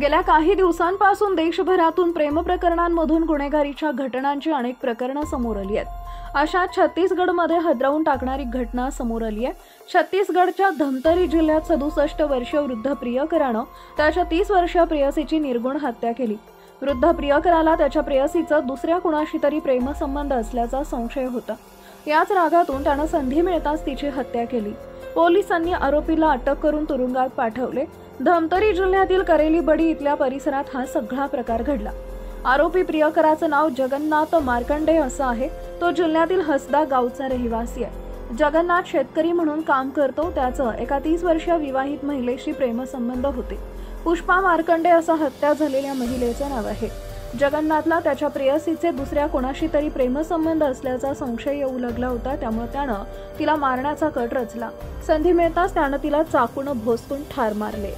गेल्या काही दिवसांपासून देशभरातून प्रेम प्रकरणांमधून गुन्हेगारीच्या घटनांची अनेक प्रकरणं समोर आली आहेत। अशा छत्तीसगडमध्ये हादरवून टाकणारी घटना समोर आली आहे। छत्तीसगडच्या धमतरी जिल्ह्यात 67 वर्षीय वृद्ध प्रियकरानं त्याच्या 30 वर्षीय प्रेयसीची निर्गुण हत्या केली। वृद्ध प्रियकराला त्याच्या प्रेयसीचा दुसऱ्या कुणाशी तरी प्रेमसंबंध असल्याचा संशय होता। याच रागातून त्यानं संधी मिळताच तिची हत्या केली। पोलिसांनी आरोपीला अटक करून तुरुंगात पाठवले। धमतरी जिल्ह्यातील करेली बडी इथल्या परिसरात हा सगळा प्रकार घडला। आरोपी प्रियकराचं नाव जगन्नाथ मार्कंडे असं आहे। तो जिल्ह्यातील हसदा गावचा रहिवासी आहे। जगन्नाथ शेतकरी म्हणून काम करतो। त्याचं एका 30 वर्षीय विवाहित महिलेशी प्रेमसंबंध होते। पुष्पा मार्कंडे असं हत्या झालेल्या महिलेचं नाव आहे। जगन्नाथला त्याच्या प्रेयसीचे दुसऱ्या कोणाशी तरी प्रेमसंबंध असल्याचा संशय येऊ लागला होता। त्यामुळे त्यानं तिला मारण्याचा कट रचला। संधी मिळताच त्यानं तिला चाकून भोसकून ठार मारले।